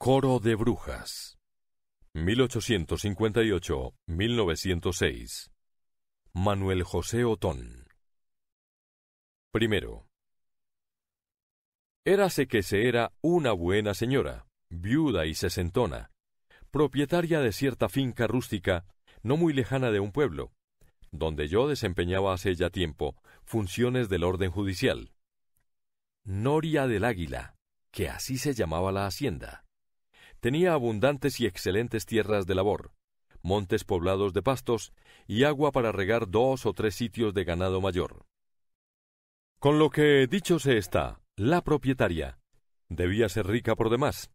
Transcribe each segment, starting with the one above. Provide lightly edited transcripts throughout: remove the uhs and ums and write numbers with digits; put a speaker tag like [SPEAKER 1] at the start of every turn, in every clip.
[SPEAKER 1] Coro de brujas. 1858-1906. Manuel José Otón. Primero. Érase que se era una buena señora, viuda y sesentona, propietaria de cierta finca rústica no muy lejana de un pueblo, donde yo desempeñaba hace ya tiempo funciones del orden judicial. Noria del Águila, que así se llamaba la hacienda. Tenía abundantes y excelentes tierras de labor, montes poblados de pastos y agua para regar 2 o 3 sitios de ganado mayor. Con lo que, dicho se está, la propietaria debía ser rica por demás,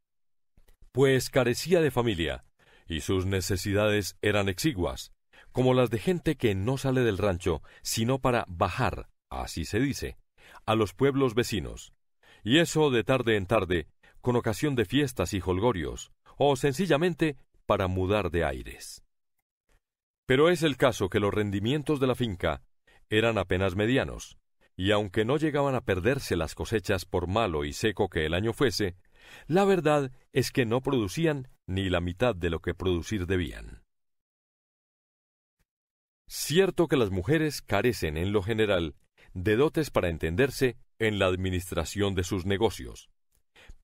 [SPEAKER 1] pues carecía de familia, y sus necesidades eran exiguas, como las de gente que no sale del rancho sino para bajar, así se dice, a los pueblos vecinos, y eso de tarde en tarde, con ocasión de fiestas y jolgorios, o sencillamente para mudar de aires. Pero es el caso que los rendimientos de la finca eran apenas medianos, y aunque no llegaban a perderse las cosechas por malo y seco que el año fuese, la verdad es que no producían ni la mitad de lo que producir debían. Cierto que las mujeres carecen en lo general de dotes para entenderse en la administración de sus negocios,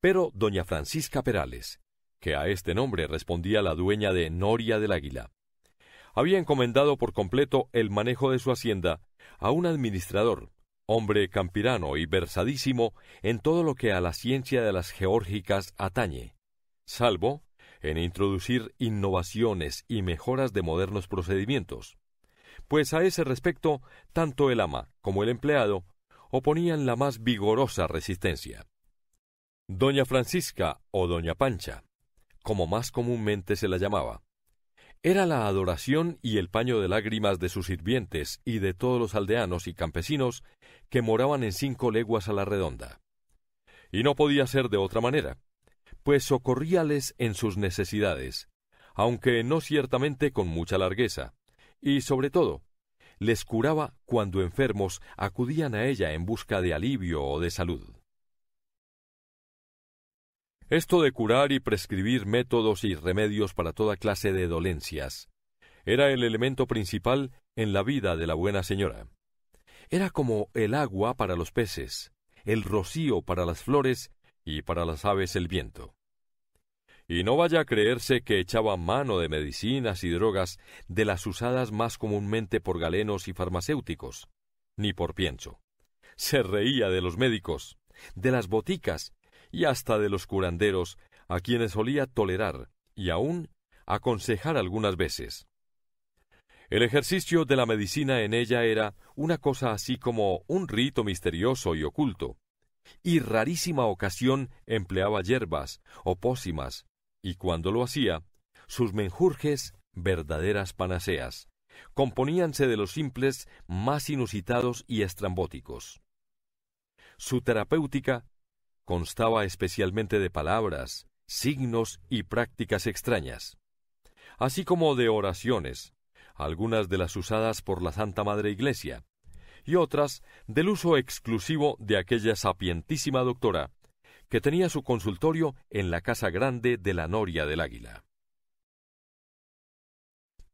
[SPEAKER 1] pero doña Francisca Perales, que a este nombre respondía la dueña de Noria del Águila, había encomendado por completo el manejo de su hacienda a un administrador, hombre campirano y versadísimo en todo lo que a la ciencia de las geórgicas atañe, salvo en introducir innovaciones y mejoras de modernos procedimientos, pues a ese respecto tanto el ama como el empleado oponían la más vigorosa resistencia. Doña Francisca o doña Pancha, como más comúnmente se la llamaba, era la adoración y el paño de lágrimas de sus sirvientes y de todos los aldeanos y campesinos que moraban en 5 leguas a la redonda. Y no podía ser de otra manera, pues socorríales en sus necesidades, aunque no ciertamente con mucha largueza, y sobre todo, les curaba cuando enfermos acudían a ella en busca de alivio o de salud. Esto de curar y prescribir métodos y remedios para toda clase de dolencias era el elemento principal en la vida de la buena señora. Era como el agua para los peces, el rocío para las flores y para las aves el viento. Y no vaya a creerse que echaba mano de medicinas y drogas de las usadas más comúnmente por galenos y farmacéuticos, ni por pienso. Se reía de los médicos, de las boticas y hasta de los curanderos, a quienes solía tolerar y aún aconsejar algunas veces. El ejercicio de la medicina en ella era una cosa así como un rito misterioso y oculto, y rarísima ocasión empleaba hierbas o pócimas, y cuando lo hacía, sus menjurjes, verdaderas panaceas, componíanse de los simples más inusitados y estrambóticos. Su terapéutica constaba especialmente de palabras, signos y prácticas extrañas, así como de oraciones, algunas de las usadas por la Santa Madre Iglesia, y otras del uso exclusivo de aquella sapientísima doctora, que tenía su consultorio en la casa grande de la Noria del Águila.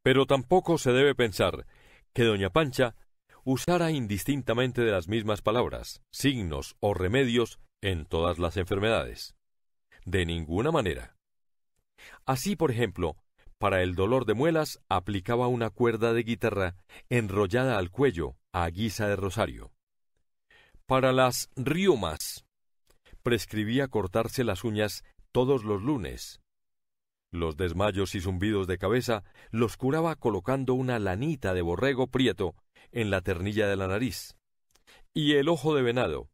[SPEAKER 1] Pero tampoco se debe pensar que doña Pancha usara indistintamente de las mismas palabras, signos o remedios en todas las enfermedades. De ninguna manera. Así, por ejemplo, para el dolor de muelas aplicaba una cuerda de guitarra enrollada al cuello a guisa de rosario. Para las riumas, prescribía cortarse las uñas todos los lunes. Los desmayos y zumbidos de cabeza los curaba colocando una lanita de borrego prieto en la ternilla de la nariz, y el ojo de venado,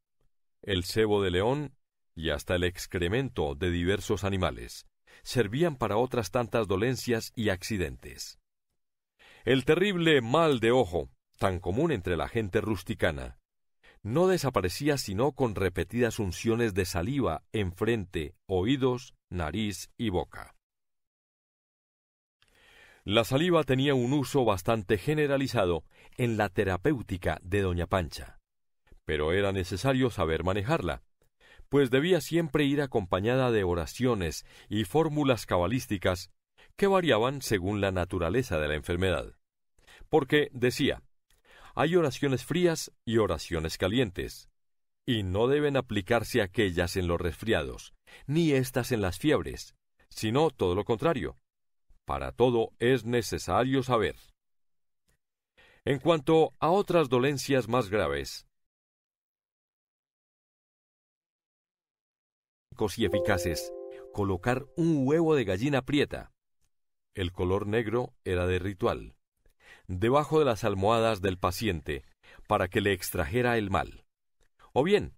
[SPEAKER 1] el sebo de león y hasta el excremento de diversos animales servían para otras tantas dolencias y accidentes. El terrible mal de ojo, tan común entre la gente rusticana, no desaparecía sino con repetidas unciones de saliva en frente, oídos, nariz y boca. La saliva tenía un uso bastante generalizado en la terapéutica de doña Pancha, pero era necesario saber manejarla, pues debía siempre ir acompañada de oraciones y fórmulas cabalísticas que variaban según la naturaleza de la enfermedad. Porque, decía, hay oraciones frías y oraciones calientes, y no deben aplicarse aquellas en los resfriados, ni éstas en las fiebres, sino todo lo contrario. Para todo es necesario saber. En cuanto a otras dolencias más graves y eficaces, colocar un huevo de gallina prieta. El color negro era de ritual, debajo de las almohadas del paciente, para que le extrajera el mal. O bien,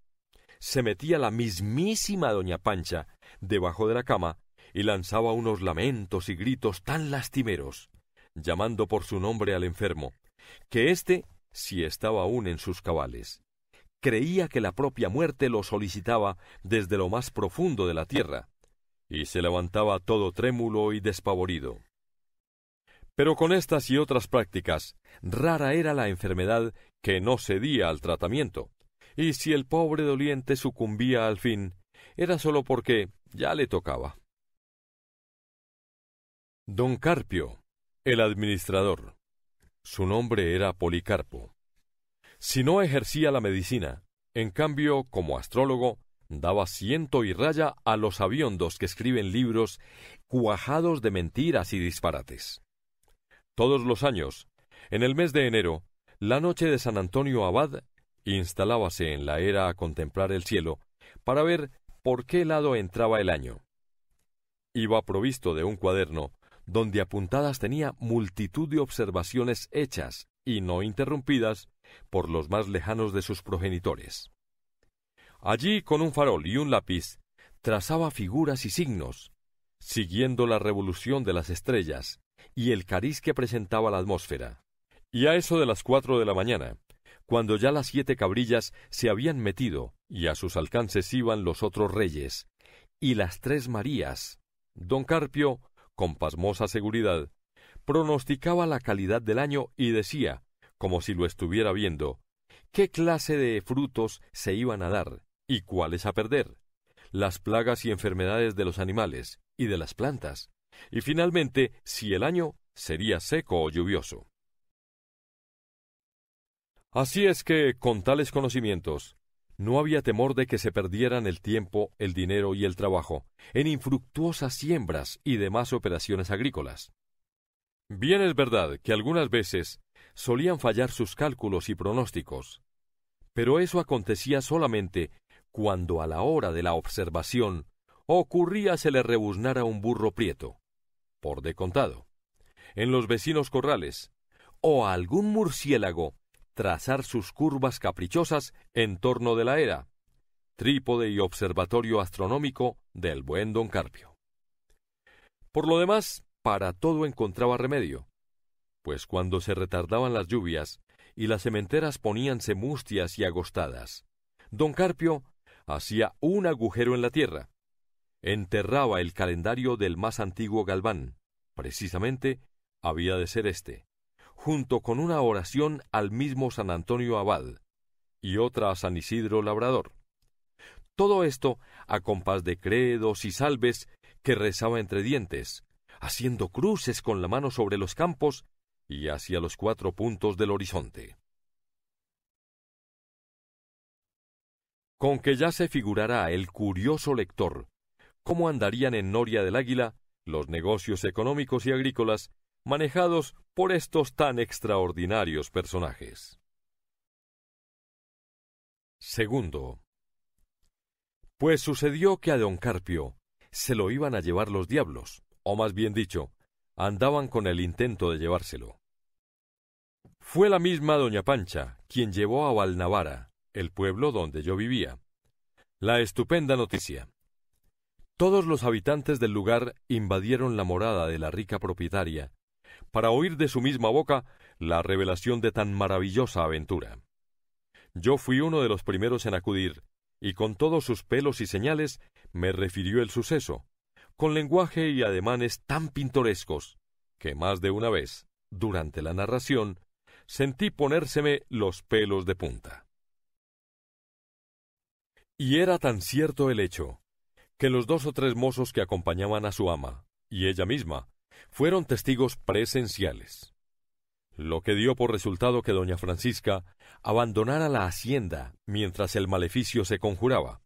[SPEAKER 1] se metía la mismísima doña Pancha debajo de la cama y lanzaba unos lamentos y gritos tan lastimeros, llamando por su nombre al enfermo, que éste, si estaba aún en sus cabales, creía que la propia muerte lo solicitaba desde lo más profundo de la tierra, y se levantaba todo trémulo y despavorido. Pero con estas y otras prácticas, rara era la enfermedad que no cedía al tratamiento, y si el pobre doliente sucumbía al fin, era sólo porque ya le tocaba. Don Carpio, el administrador. Su nombre era Policarpo. Si no ejercía la medicina, en cambio, como astrólogo, daba ciento y raya a los sabiondos que escriben libros cuajados de mentiras y disparates. Todos los años, en el mes de enero, la noche de San Antonio Abad, instalábase en la era a contemplar el cielo para ver por qué lado entraba el año. Iba provisto de un cuaderno donde apuntadas tenía multitud de observaciones hechas y no interrumpidas por los más lejanos de sus progenitores. Allí, con un farol y un lápiz, trazaba figuras y signos, siguiendo la revolución de las estrellas y el cariz que presentaba la atmósfera. Y a eso de las 4 de la mañana, cuando ya las 7 cabrillas se habían metido y a sus alcances iban los otros reyes, y las 3 Marías, don Carpio, con pasmosa seguridad, pronosticaba la calidad del año y decía, como si lo estuviera viendo, qué clase de frutos se iban a dar y cuáles a perder, las plagas y enfermedades de los animales y de las plantas, y finalmente si el año sería seco o lluvioso. Así es que, con tales conocimientos, no había temor de que se perdieran el tiempo, el dinero y el trabajo en infructuosas siembras y demás operaciones agrícolas. Bien es verdad que algunas veces solían fallar sus cálculos y pronósticos, pero eso acontecía solamente cuando a la hora de la observación ocurría se le rebuznara un burro prieto, por de contado, en los vecinos corrales, o a algún murciélago trazar sus curvas caprichosas en torno de la era, trípode y observatorio astronómico del buen don Carpio. Por lo demás, para todo encontraba remedio, pues cuando se retardaban las lluvias y las sementeras poníanse mustias y agostadas, don Carpio hacía un agujero en la tierra, enterraba el calendario del más antiguo Galván, precisamente había de ser este, junto con una oración al mismo San Antonio Abad y otra a San Isidro Labrador. Todo esto a compás de credos y salves que rezaba entre dientes, haciendo cruces con la mano sobre los campos y hacia los 4 puntos del horizonte. Con que ya se figurará el curioso lector cómo andarían en Noria del Águila los negocios económicos y agrícolas manejados por estos tan extraordinarios personajes. Segundo, pues sucedió que a don Carpio se lo iban a llevar los diablos, o más bien dicho, andaban con el intento de llevárselo. Fue la misma doña Pancha quien llevó a Valnavara, el pueblo donde yo vivía, la estupenda noticia. Todos los habitantes del lugar invadieron la morada de la rica propietaria, para oír de su misma boca la revelación de tan maravillosa aventura. Yo fui uno de los primeros en acudir, y con todos sus pelos y señales me refirió el suceso, con lenguaje y ademanes tan pintorescos, que más de una vez, durante la narración, sentí ponérseme los pelos de punta. Y era tan cierto el hecho, que los 2 o 3 mozos que acompañaban a su ama, y ella misma, fueron testigos presenciales. Lo que dio por resultado que doña Francisca abandonara la hacienda mientras el maleficio se conjuraba,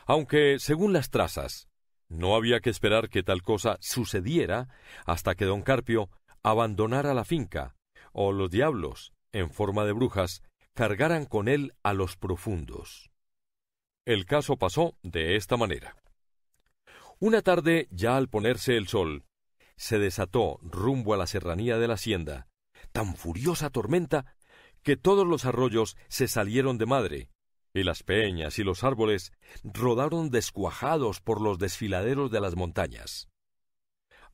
[SPEAKER 1] aunque, según las trazas, no había que esperar que tal cosa sucediera hasta que don Carpio abandonara la finca, o los diablos, en forma de brujas, cargaran con él a los profundos. El caso pasó de esta manera. Una tarde, ya al ponerse el sol, se desató rumbo a la serranía de la hacienda tan furiosa tormenta que todos los arroyos se salieron de madre, y las peñas y los árboles rodaron descuajados por los desfiladeros de las montañas.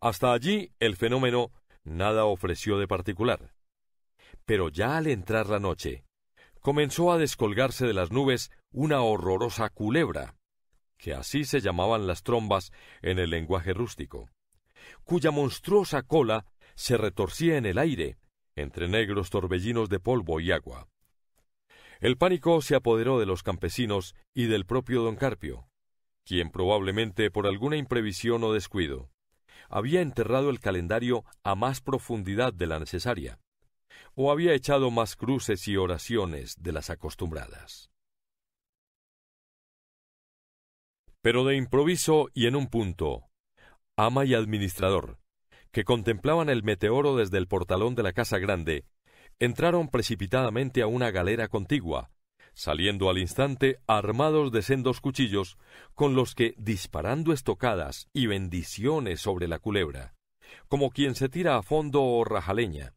[SPEAKER 1] Hasta allí el fenómeno nada ofreció de particular. Pero ya al entrar la noche, comenzó a descolgarse de las nubes una horrorosa culebra, que así se llamaban las trombas en el lenguaje rústico, cuya monstruosa cola se retorcía en el aire, entre negros torbellinos de polvo y agua. El pánico se apoderó de los campesinos y del propio don Carpio, quien probablemente por alguna imprevisión o descuido había enterrado el calendario a más profundidad de la necesaria, o había echado más cruces y oraciones de las acostumbradas. Pero de improviso y en un punto, ama y administrador, que contemplaban el meteoro desde el portalón de la casa grande, entraron precipitadamente a una galera contigua, saliendo al instante armados de sendos cuchillos, con los que, disparando estocadas y bendiciones sobre la culebra, como quien se tira a fondo o rajaleña,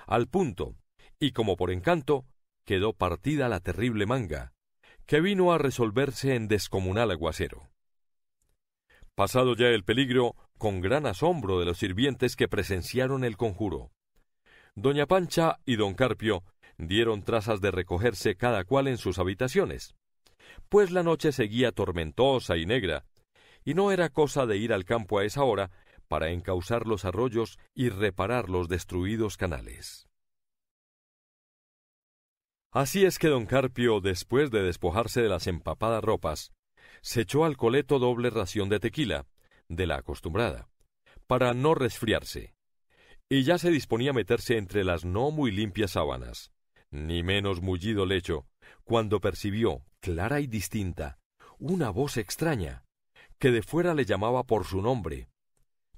[SPEAKER 1] al punto, y como por encanto, quedó partida la terrible manga, que vino a resolverse en descomunal aguacero. Pasado ya el peligro, con gran asombro de los sirvientes que presenciaron el conjuro, doña Pancha y don Carpio dieron trazas de recogerse cada cual en sus habitaciones, pues la noche seguía tormentosa y negra, y no era cosa de ir al campo a esa hora para encauzar los arroyos y reparar los destruidos canales. Así es que don Carpio, después de despojarse de las empapadas ropas, se echó al coleto doble ración de tequila, de la acostumbrada, para no resfriarse, y ya se disponía a meterse entre las no muy limpias sábanas, ni menos mullido lecho, cuando percibió, clara y distinta, una voz extraña, que de fuera le llamaba por su nombre,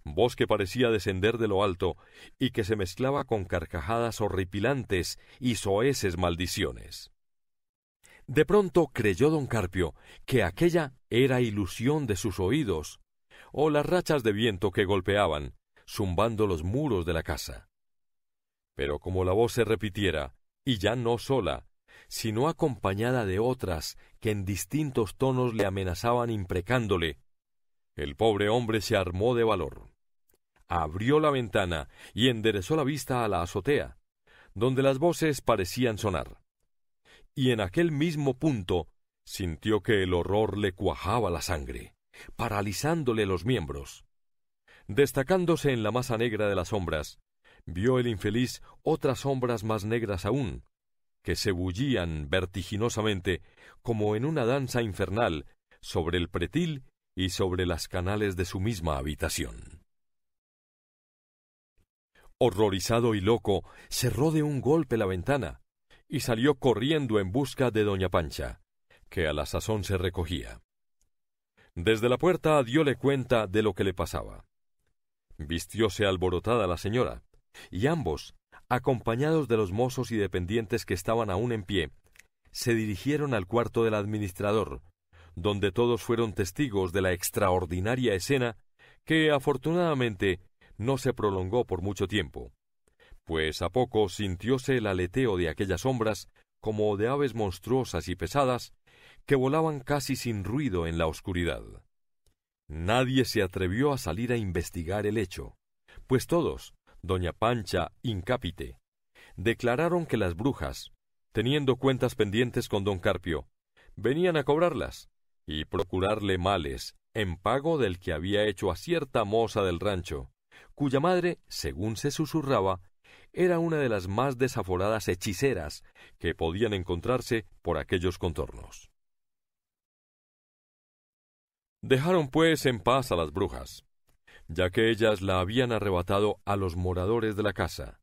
[SPEAKER 1] voz que parecía descender de lo alto y que se mezclaba con carcajadas horripilantes y soeces maldiciones. De pronto creyó don Carpio que aquella era ilusión de sus oídos, o las rachas de viento que golpeaban, zumbando los muros de la casa. Pero como la voz se repitiera, y ya no sola, sino acompañada de otras que en distintos tonos le amenazaban imprecándole, el pobre hombre se armó de valor. Abrió la ventana y enderezó la vista a la azotea, donde las voces parecían sonar. Y en aquel mismo punto sintió que el horror le cuajaba la sangre, paralizándole los miembros. Destacándose en la masa negra de las sombras, vio el infeliz otras sombras más negras aún, que se bullían vertiginosamente como en una danza infernal sobre el pretil y sobre las canales de su misma habitación. Horrorizado y loco, cerró de un golpe la ventana y salió corriendo en busca de doña Pancha, que a la sazón se recogía. Desde la puerta dióle cuenta de lo que le pasaba. Vistióse alborotada la señora, y ambos, acompañados de los mozos y dependientes que estaban aún en pie, se dirigieron al cuarto del administrador, donde todos fueron testigos de la extraordinaria escena que, afortunadamente, no se prolongó por mucho tiempo, pues a poco sintióse el aleteo de aquellas sombras como de aves monstruosas y pesadas que volaban casi sin ruido en la oscuridad. Nadie se atrevió a salir a investigar el hecho, pues todos, doña Pancha in capite, declararon que las brujas, teniendo cuentas pendientes con don Carpio, venían a cobrarlas y procurarle males en pago del que había hecho a cierta moza del rancho, cuya madre, según se susurraba, era una de las más desaforadas hechiceras que podían encontrarse por aquellos contornos. Dejaron pues en paz a las brujas, ya que ellas la habían arrebatado a los moradores de la casa,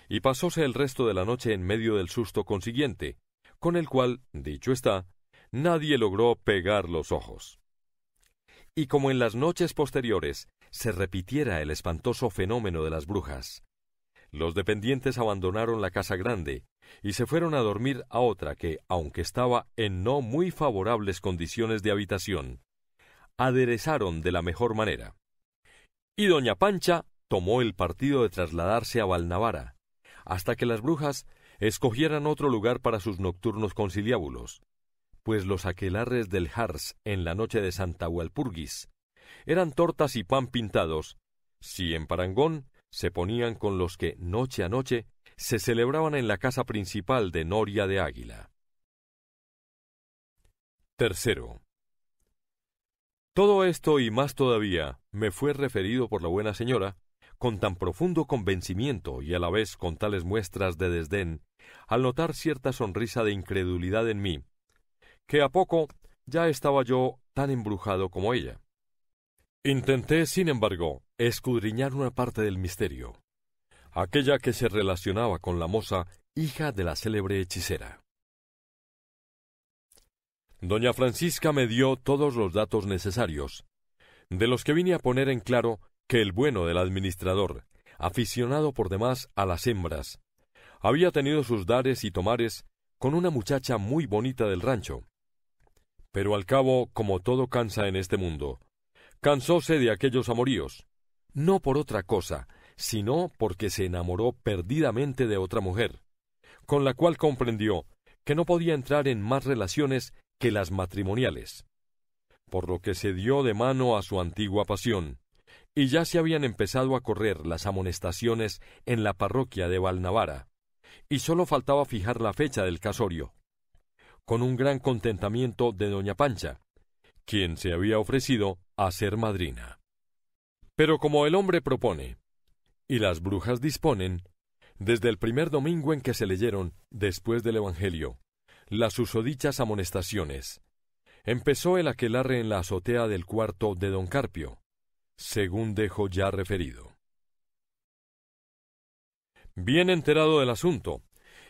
[SPEAKER 1] y pasóse el resto de la noche en medio del susto consiguiente, con el cual, dicho está, nadie logró pegar los ojos. Y como en las noches posteriores se repitiera el espantoso fenómeno de las brujas, los dependientes abandonaron la casa grande y se fueron a dormir a otra que, aunque estaba en no muy favorables condiciones de habitación, aderezaron de la mejor manera. Y doña Pancha tomó el partido de trasladarse a Valnavara, hasta que las brujas escogieran otro lugar para sus nocturnos conciliábulos, pues los aquelarres del Hars en la noche de Santa Walpurgis eran tortas y pan pintados, si en parangón se ponían con los que noche a noche se celebraban en la casa principal de Noria de Águila. Tercero. Todo esto y más todavía me fue referido por la buena señora, con tan profundo convencimiento y a la vez con tales muestras de desdén, al notar cierta sonrisa de incredulidad en mí, que a poco ya estaba yo tan embrujado como ella. Intenté, sin embargo, escudriñar una parte del misterio, aquella que se relacionaba con la moza, hija de la célebre hechicera. Doña Francisca me dio todos los datos necesarios, de los que vine a poner en claro que el bueno del administrador, aficionado por demás a las hembras, había tenido sus dares y tomares con una muchacha muy bonita del rancho. Pero al cabo, como todo cansa en este mundo, cansóse de aquellos amoríos, no por otra cosa, sino porque se enamoró perdidamente de otra mujer, con la cual comprendió que no podía entrar en más relaciones que las matrimoniales, por lo que se dio de mano a su antigua pasión, y ya se habían empezado a correr las amonestaciones en la parroquia de Valnavara, y sólo faltaba fijar la fecha del casorio, con un gran contentamiento de doña Pancha, quien se había ofrecido a ser madrina. Pero como el hombre propone, y las brujas disponen, desde el primer domingo en que se leyeron, después del Evangelio, las susodichas amonestaciones, empezó el aquelarre en la azotea del cuarto de don Carpio, según dejo ya referido. Bien enterado del asunto,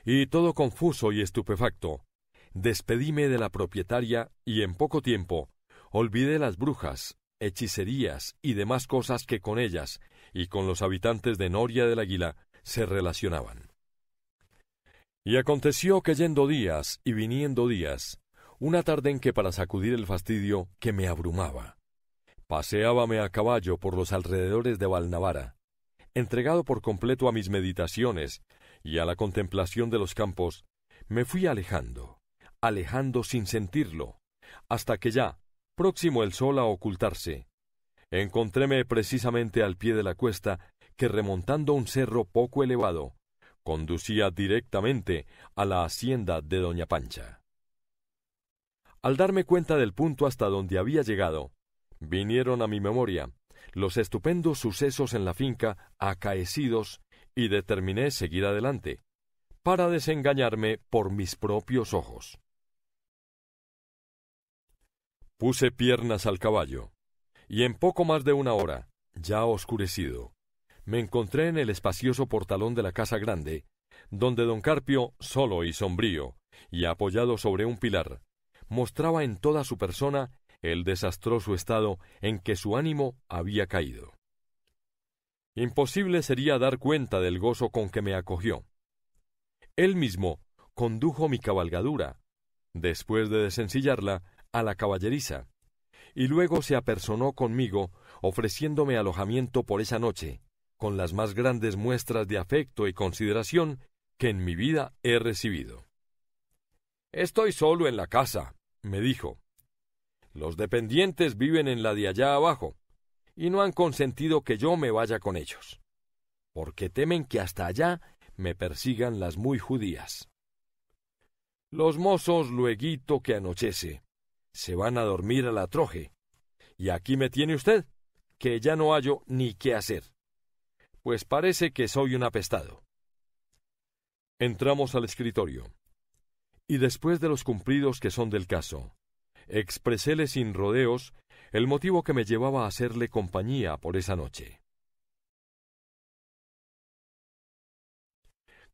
[SPEAKER 1] y todo confuso y estupefacto, despedíme de la propietaria y en poco tiempo olvidé las brujas, hechicerías y demás cosas que con ellas y con los habitantes de Noria del Águila se relacionaban. Y aconteció que yendo días y viniendo días, una tarde en que para sacudir el fastidio que me abrumaba, paseábame a caballo por los alrededores de Valnavara, entregado por completo a mis meditaciones y a la contemplación de los campos, me fui alejando sin sentirlo, hasta que ya, próximo el sol a ocultarse, encontréme precisamente al pie de la cuesta que, remontando un cerro poco elevado, conducía directamente a la hacienda de doña Pancha. Al darme cuenta del punto hasta donde había llegado, vinieron a mi memoria los estupendos sucesos en la finca acaecidos y determiné seguir adelante, para desengañarme por mis propios ojos. Puse piernas al caballo, y en poco más de una hora, ya oscurecido, me encontré en el espacioso portalón de la casa grande, donde don Carpio, solo y sombrío, y apoyado sobre un pilar, mostraba en toda su persona el desastroso estado en que su ánimo había caído. Imposible sería dar cuenta del gozo con que me acogió. Él mismo condujo mi cabalgadura, después de desensillarla, a la caballeriza, y luego se apersonó conmigo, ofreciéndome alojamiento por esa noche, con las más grandes muestras de afecto y consideración que en mi vida he recibido. «Estoy solo en la casa», me dijo. «Los dependientes viven en la de allá abajo, y no han consentido que yo me vaya con ellos, porque temen que hasta allá me persigan las muy judías. Los mozos, lueguito que anochece, se van a dormir a la troje, y aquí me tiene usted, que ya no hallo ni qué hacer, pues parece que soy un apestado». Entramos al escritorio, y después de los cumplidos que son del caso, expreséle sin rodeos el motivo que me llevaba a hacerle compañía por esa noche.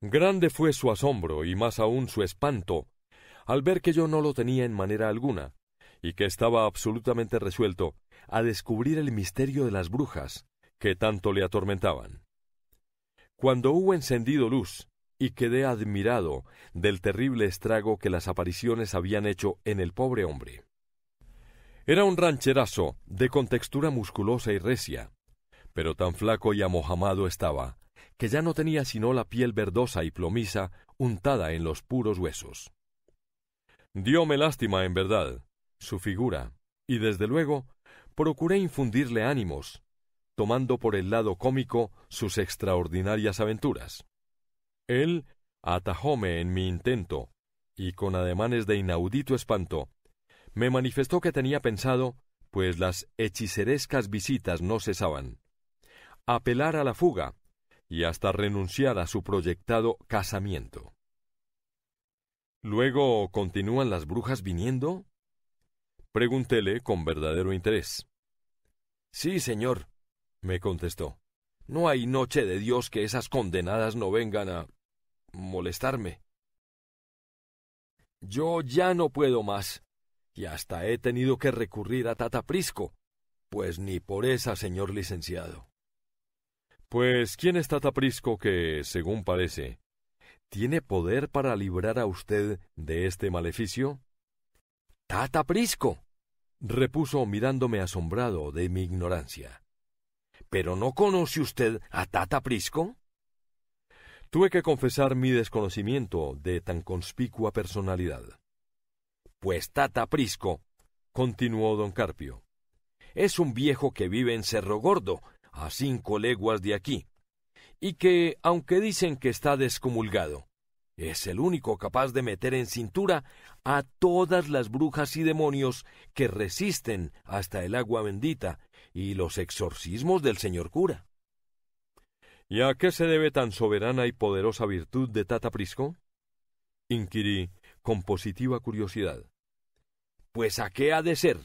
[SPEAKER 1] Grande fue su asombro y más aún su espanto al ver que yo no lo tenía en manera alguna, y que estaba absolutamente resuelto a descubrir el misterio de las brujas que tanto le atormentaban. Cuando hubo encendido luz y quedé admirado del terrible estrago que las apariciones habían hecho en el pobre hombre. Era un rancherazo de contextura musculosa y recia, pero tan flaco y amojamado estaba, que ya no tenía sino la piel verdosa y plomiza untada en los puros huesos. Dióme lástima, en verdad, su figura, y desde luego procuré infundirle ánimos, tomando por el lado cómico sus extraordinarias aventuras. Él atajóme en mi intento, y con ademanes de inaudito espanto, me manifestó que tenía pensado, pues las hechicerescas visitas no cesaban, apelar a la fuga y hasta renunciar a su proyectado casamiento. ¿Luego continúan las brujas viniendo? Preguntéle con verdadero interés. Sí, señor, me contestó. No hay noche de Dios que esas condenadas no vengan a molestarme. Yo ya no puedo más, y hasta he tenido que recurrir a Tata Prisco, pues ni por esa, señor licenciado. Pues, ¿quién es Tata Prisco que, según parece, tiene poder para librar a usted de este maleficio? —¡Tata Prisco! —repuso mirándome asombrado de mi ignorancia. —¿Pero no conoce usted a Tata Prisco? Tuve que confesar mi desconocimiento de tan conspicua personalidad. Pues Tata Prisco —continuó don Carpio— es un viejo que vive en Cerro Gordo, a 5 leguas de aquí, y que, aunque dicen que está descomulgado, es el único capaz de meter en cintura a todas las brujas y demonios que resisten hasta el agua bendita y los exorcismos del señor cura. ¿Y a qué se debe tan soberana y poderosa virtud de Tata Prisco? Inquirí con positiva curiosidad. Pues ¿a qué ha de ser?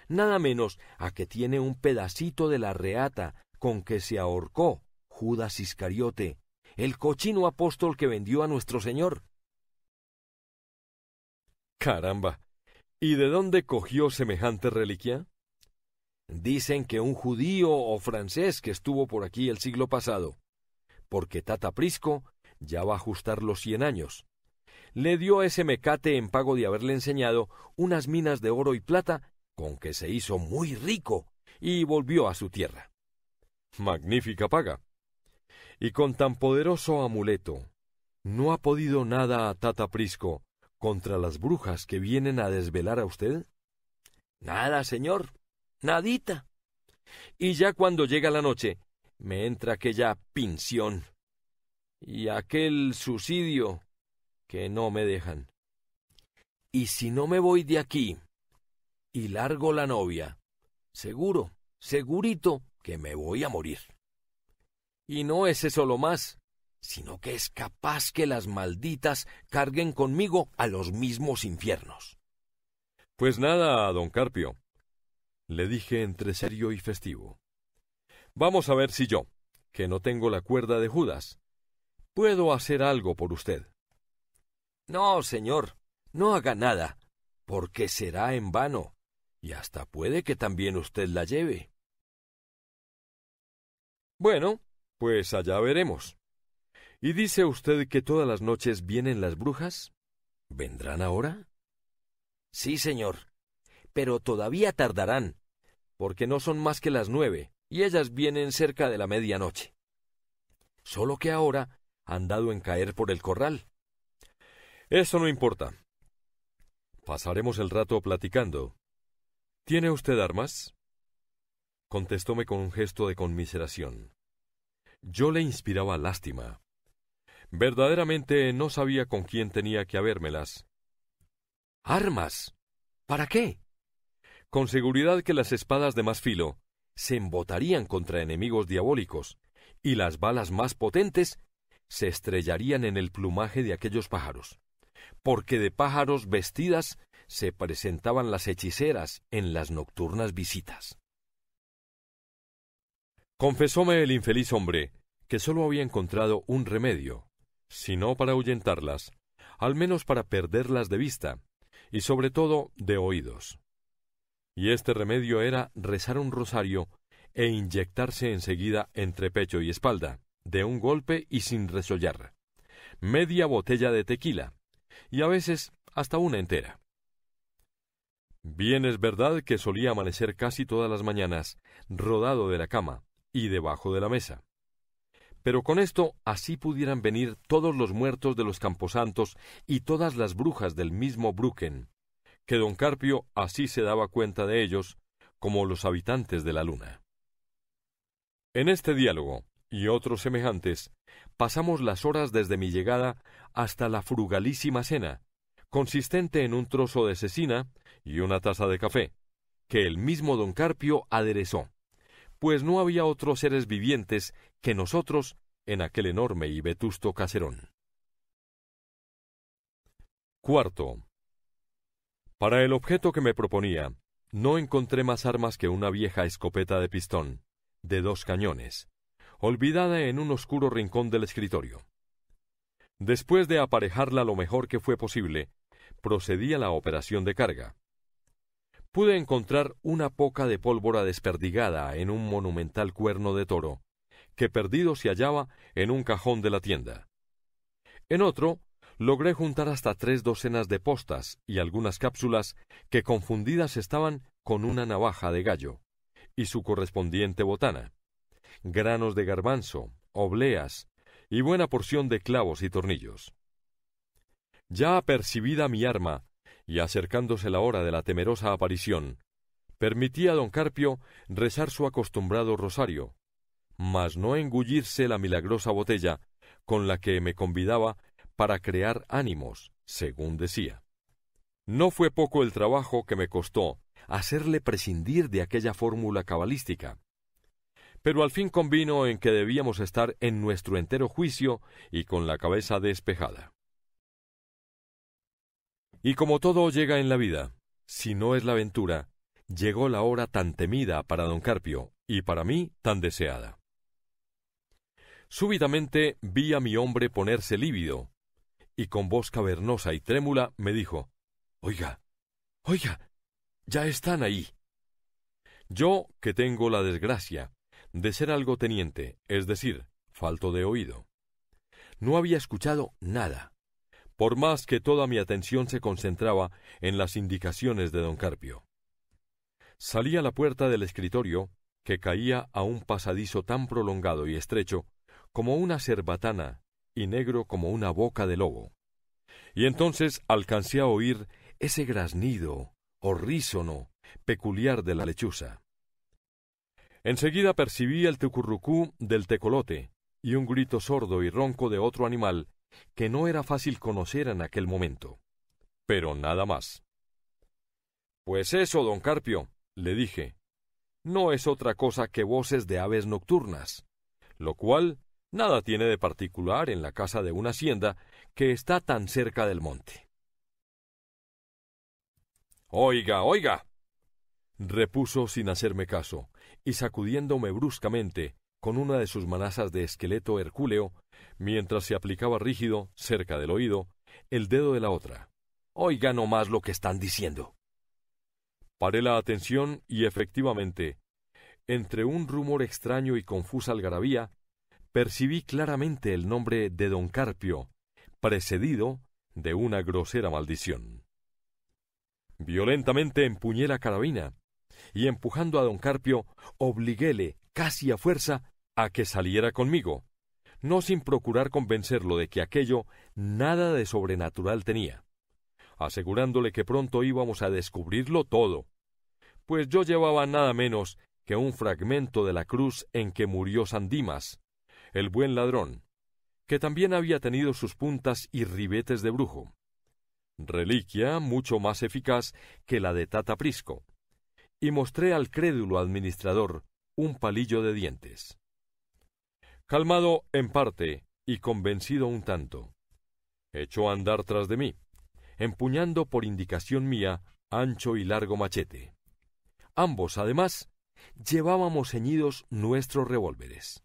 [SPEAKER 1] Nada menos a que tiene un pedacito de la reata con que se ahorcó Judas Iscariote, el cochino apóstol que vendió a nuestro Señor. ¡Caramba! ¿Y de dónde cogió semejante reliquia? Dicen que un judío o francés que estuvo por aquí el siglo pasado, porque Tata Prisco ya va a ajustar los 100 años. Le dio a ese mecate en pago de haberle enseñado unas minas de oro y plata con que se hizo muy rico y volvió a su tierra. Magnífica paga. Y con tan poderoso amuleto, ¿no ha podido nada a Tata Prisco contra las brujas que vienen a desvelar a usted? Nada, señor, nadita. Y ya cuando llega la noche, me entra aquella pinción y aquel suicidio que no me dejan. Y si no me voy de aquí y largo la novia, seguro, segurito que me voy a morir. Y no es eso lo más, sino que es capaz que las malditas carguen conmigo a los mismos infiernos. Pues nada, don Carpio, le dije entre serio y festivo. Vamos a ver si yo, que no tengo la cuerda de Judas, puedo hacer algo por usted. No, señor, no haga nada, porque será en vano, y hasta puede que también usted la lleve. Bueno, pues allá veremos. ¿Y dice usted que todas las noches vienen las brujas? ¿Vendrán ahora? Sí, señor, pero todavía tardarán, porque no son más que las 9, y ellas vienen cerca de la medianoche. Solo que ahora han dado en caer por el corral. Eso no importa. Pasaremos el rato platicando. ¿Tiene usted armas? Contestóme con un gesto de conmiseración. Yo le inspiraba lástima. Verdaderamente no sabía con quién tenía que habérmelas. ¿Armas? ¿Para qué? Con seguridad que las espadas de más filo se embotarían contra enemigos diabólicos, y las balas más potentes se estrellarían en el plumaje de aquellos pájaros, porque de pájaros vestidas se presentaban las hechiceras en las nocturnas visitas. Confesóme el infeliz hombre que sólo había encontrado un remedio, si no para ahuyentarlas, al menos para perderlas de vista, y sobre todo de oídos. Y este remedio era rezar un rosario e inyectarse enseguida entre pecho y espalda, de un golpe y sin resollar, media botella de tequila, y a veces hasta una entera. Bien es verdad que solía amanecer casi todas las mañanas, rodado de la cama y debajo de la mesa. Pero con esto así pudieran venir todos los muertos de los camposantos y todas las brujas del mismo Brucken, que don Carpio así se daba cuenta de ellos, como los habitantes de la luna. En este diálogo, y otros semejantes, pasamos las horas desde mi llegada hasta la frugalísima cena, consistente en un trozo de cecina y una taza de café, que el mismo don Carpio aderezó, pues no había otros seres vivientes que nosotros en aquel enorme y vetusto caserón. Cuarto. Para el objeto que me proponía, no encontré más armas que una vieja escopeta de pistón, de 2 cañones, olvidada en un oscuro rincón del escritorio. Después de aparejarla lo mejor que fue posible, procedí a la operación de carga. Pude encontrar una poca de pólvora desperdigada en un monumental cuerno de toro, que perdido se hallaba en un cajón de la tienda. En otro, logré juntar hasta 3 docenas de postas y algunas cápsulas que confundidas estaban con una navaja de gallo y su correspondiente botana, granos de garbanzo, obleas y buena porción de clavos y tornillos. Ya apercibida mi arma, y acercándose la hora de la temerosa aparición, permití a don Carpio rezar su acostumbrado rosario, mas no engullirse la milagrosa botella con la que me convidaba para crear ánimos, según decía. No fue poco el trabajo que me costó hacerle prescindir de aquella fórmula cabalística, pero al fin convino en que debíamos estar en nuestro entero juicio y con la cabeza despejada. Y como todo llega en la vida, si no es la ventura, llegó la hora tan temida para don Carpio y para mí tan deseada. Súbitamente vi a mi hombre ponerse lívido, y con voz cavernosa y trémula me dijo: «Oiga, ya están ahí». Yo, que tengo la desgracia de ser algo teniente, es decir, falto de oído, no había escuchado nada, por más que toda mi atención se concentraba en las indicaciones de don Carpio. Salí a la puerta del escritorio, que caía a un pasadizo tan prolongado y estrecho como una cerbatana y negro como una boca de lobo, y entonces alcancé a oír ese graznido horrísono peculiar de la lechuza. Enseguida percibí el tucurrucú del tecolote y un grito sordo y ronco de otro animal que no era fácil conocer en aquel momento, pero nada más. «Pues eso, don Carpio», le dije, «no es otra cosa que voces de aves nocturnas, lo cual nada tiene de particular en la casa de una hacienda que está tan cerca del monte». «Oiga», repuso sin hacerme caso, y sacudiéndome bruscamente con una de sus manazas de esqueleto hercúleo, mientras se aplicaba rígido, cerca del oído, el dedo de la otra. «Oiga no más lo que están diciendo». Paré la atención y efectivamente, entre un rumor extraño y confusa algarabía, percibí claramente el nombre de don Carpio, precedido de una grosera maldición. Violentamente empuñé la carabina, y empujando a don Carpio, obliguéle, casi a fuerza, a que saliera conmigo, no sin procurar convencerlo de que aquello nada de sobrenatural tenía, asegurándole que pronto íbamos a descubrirlo todo, pues yo llevaba nada menos que un fragmento de la cruz en que murió San Dimas, el buen ladrón, que también había tenido sus puntas y ribetes de brujo, reliquia mucho más eficaz que la de Tata Prisco, y mostré al crédulo administrador un palillo de dientes. Calmado en parte y convencido un tanto, echó a andar tras de mí, empuñando por indicación mía ancho y largo machete. Ambos, además, llevábamos ceñidos nuestros revólveres.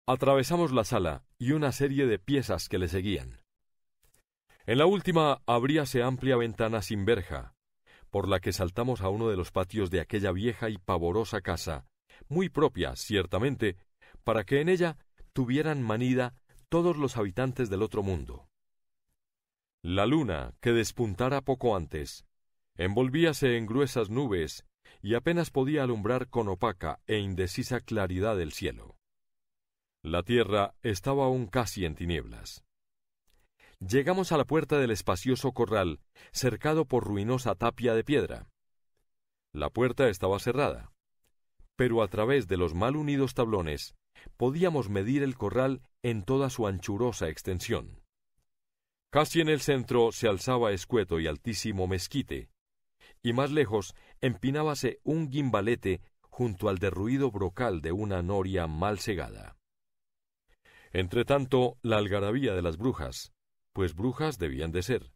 [SPEAKER 1] Atravesamos la sala y una serie de piezas que le seguían. En la última abríase amplia ventana sin verja, por la que saltamos a uno de los patios de aquella vieja y pavorosa casa, muy propia, ciertamente, para que en ella tuvieran manida todos los habitantes del otro mundo. La luna, que despuntara poco antes, envolvíase en gruesas nubes y apenas podía alumbrar con opaca e indecisa claridad el cielo. La tierra estaba aún casi en tinieblas. Llegamos a la puerta del espacioso corral, cercado por ruinosa tapia de piedra. La puerta estaba cerrada, pero a través de los mal unidos tablones podíamos medir el corral en toda su anchurosa extensión. Casi en el centro se alzaba escueto y altísimo mezquite, y más lejos empinábase un guimbalete junto al derruido brocal de una noria mal segada. Entretanto, la algarabía de las brujas, pues brujas debían de ser,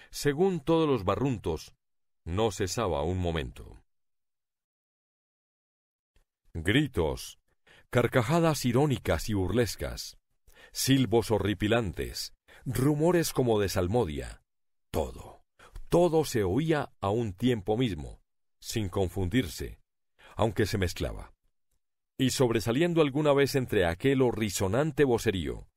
[SPEAKER 1] según todos los barruntos, no cesaba un momento. Gritos, carcajadas irónicas y burlescas, silbos horripilantes, rumores como de salmodia, todo se oía a un tiempo mismo, sin confundirse, aunque se mezclaba. Y sobresaliendo alguna vez entre aquel horrisonante vocerío,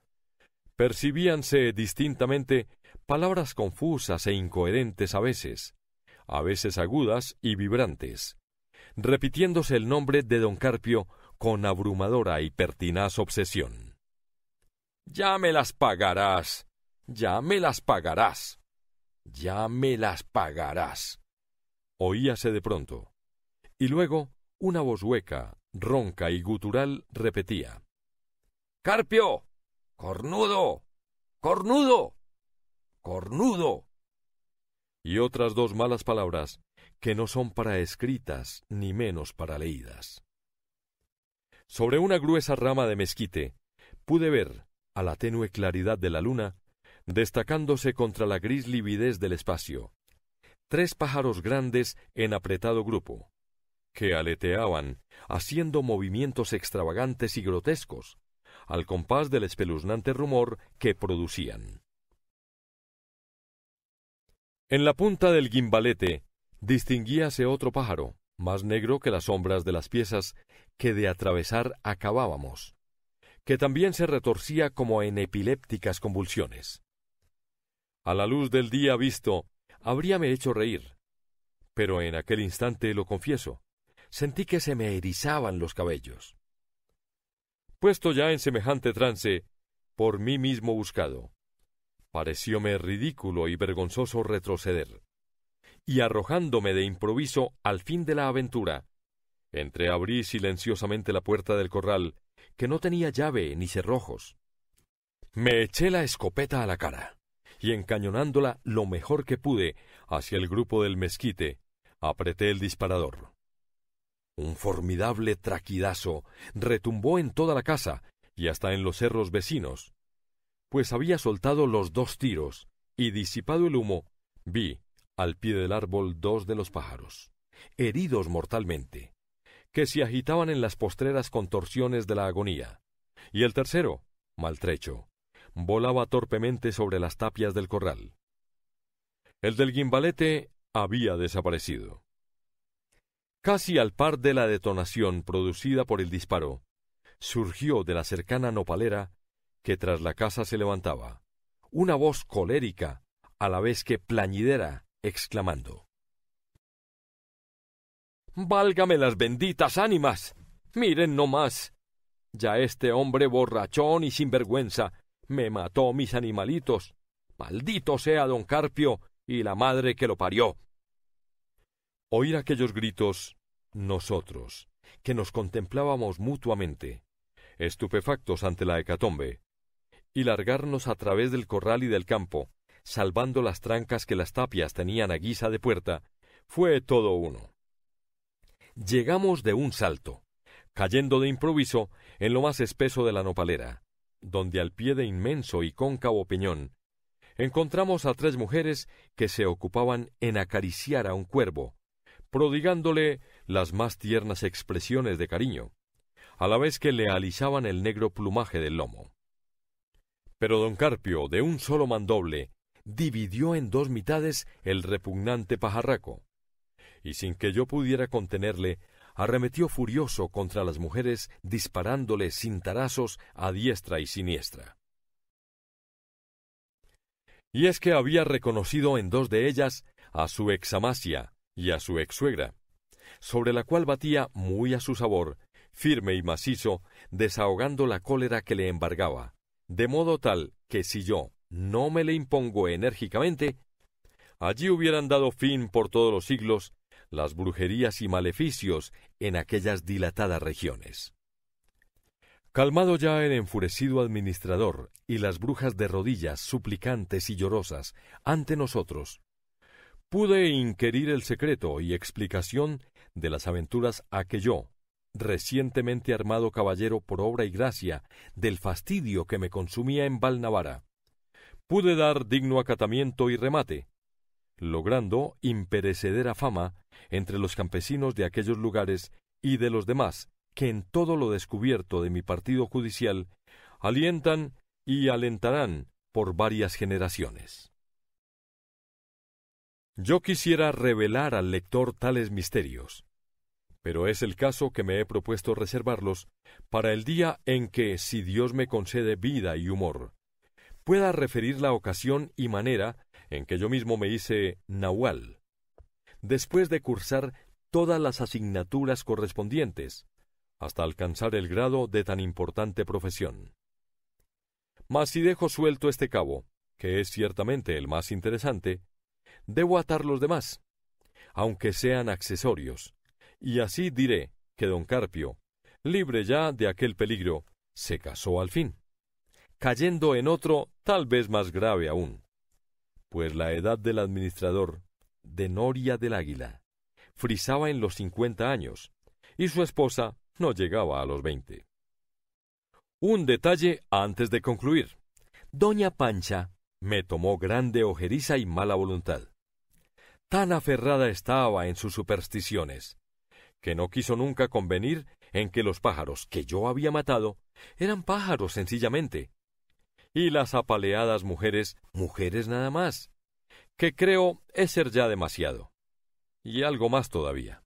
[SPEAKER 1] percibíanse distintamente palabras confusas e incoherentes a veces agudas y vibrantes, repitiéndose el nombre de don Carpio con abrumadora y pertinaz obsesión. «Ya me las pagarás, ya me las pagarás, ya me las pagarás», oíase de pronto, y luego una voz hueca, ronca y gutural repetía: «¡Carpio! ¡Cornudo! ¡Cornudo! ¡Cornudo!», y otras dos malas palabras que no son para escritas ni menos para leídas. Sobre una gruesa rama de mezquite pude ver, a la tenue claridad de la luna, destacándose contra la gris lividez del espacio, 3 pájaros grandes en apretado grupo, que aleteaban, haciendo movimientos extravagantes y grotescos, al compás del espeluznante rumor que producían. En la punta del guimbalete distinguíase otro pájaro, más negro que las sombras de las piezas que de atravesar acabábamos, que también se retorcía como en epilépticas convulsiones. A la luz del día visto, habríame hecho reír, pero en aquel instante, lo confieso, sentí que se me erizaban los cabellos. Puesto ya en semejante trance, por mí mismo buscado, parecióme ridículo y vergonzoso retroceder, y arrojándome de improviso al fin de la aventura, entreabrí silenciosamente la puerta del corral, que no tenía llave ni cerrojos. Me eché la escopeta a la cara, y encañonándola lo mejor que pude hacia el grupo del mezquite, apreté el disparador. Un formidable traquidazo retumbó en toda la casa y hasta en los cerros vecinos, pues había soltado los 2 tiros, y disipado el humo, vi al pie del árbol 2 de los pájaros, heridos mortalmente, que se agitaban en las postreras contorsiones de la agonía, y el tercero, maltrecho, volaba torpemente sobre las tapias del corral. El del guimbalete había desaparecido. Casi al par de la detonación producida por el disparo, surgió de la cercana nopalera, que tras la casa se levantaba, una voz colérica, a la vez que plañidera, exclamando: «¡Válgame las benditas ánimas! ¡Miren no más! Ya este hombre borrachón y sinvergüenza me mató mis animalitos. ¡Maldito sea don Carpio y la madre que lo parió!». Oír aquellos gritos, nosotros, que nos contemplábamos mutuamente, estupefactos ante la hecatombe, y largarnos a través del corral y del campo, salvando las trancas que las tapias tenían a guisa de puerta, fue todo uno. Llegamos de un salto, cayendo de improviso en lo más espeso de la nopalera, donde al pie de inmenso y cóncavo peñón, encontramos a 3 mujeres que se ocupaban en acariciar a un cuervo, prodigándole las más tiernas expresiones de cariño, a la vez que le alisaban el negro plumaje del lomo. Pero don Carpio, de un solo mandoble, dividió en 2 mitades el repugnante pajarraco, y sin que yo pudiera contenerle, arremetió furioso contra las mujeres, disparándole cintarazos a diestra y siniestra. Y es que había reconocido en 2 de ellas a su examasia y a su exsuegra, sobre la cual batía muy a su sabor, firme y macizo, desahogando la cólera que le embargaba, de modo tal que si yo no me le impongo enérgicamente, allí hubieran dado fin por todos los siglos las brujerías y maleficios en aquellas dilatadas regiones. Calmado ya el enfurecido administrador y las brujas de rodillas, suplicantes y llorosas, ante nosotros, pude inquirir el secreto y explicación de las aventuras a que yo, recientemente armado caballero por obra y gracia del fastidio que me consumía en Valnavara, pude dar digno acatamiento y remate, logrando imperecedera fama entre los campesinos de aquellos lugares y de los demás, que en todo lo descubierto de mi partido judicial alientan y alentarán por varias generaciones. Yo quisiera revelar al lector tales misterios, pero es el caso que me he propuesto reservarlos para el día en que, si Dios me concede vida y humor, pueda referir la ocasión y manera en que yo mismo me hice nahual, después de cursar todas las asignaturas correspondientes, hasta alcanzar el grado de tan importante profesión. Mas si dejo suelto este cabo, que es ciertamente el más interesante, debo atar los demás, aunque sean accesorios, y así diré que don Carpio, libre ya de aquel peligro, se casó al fin, cayendo en otro tal vez más grave aún, pues la edad del administrador, de Noria del Águila, frisaba en los 50 años, y su esposa no llegaba a los 20. Un detalle antes de concluir. Doña Pancha me tomó grande ojeriza y mala voluntad. Tan aferrada estaba en sus supersticiones, que no quiso nunca convenir en que los pájaros que yo había matado eran pájaros sencillamente, y las apaleadas mujeres, mujeres nada más, que creo es ser ya demasiado, y algo más todavía.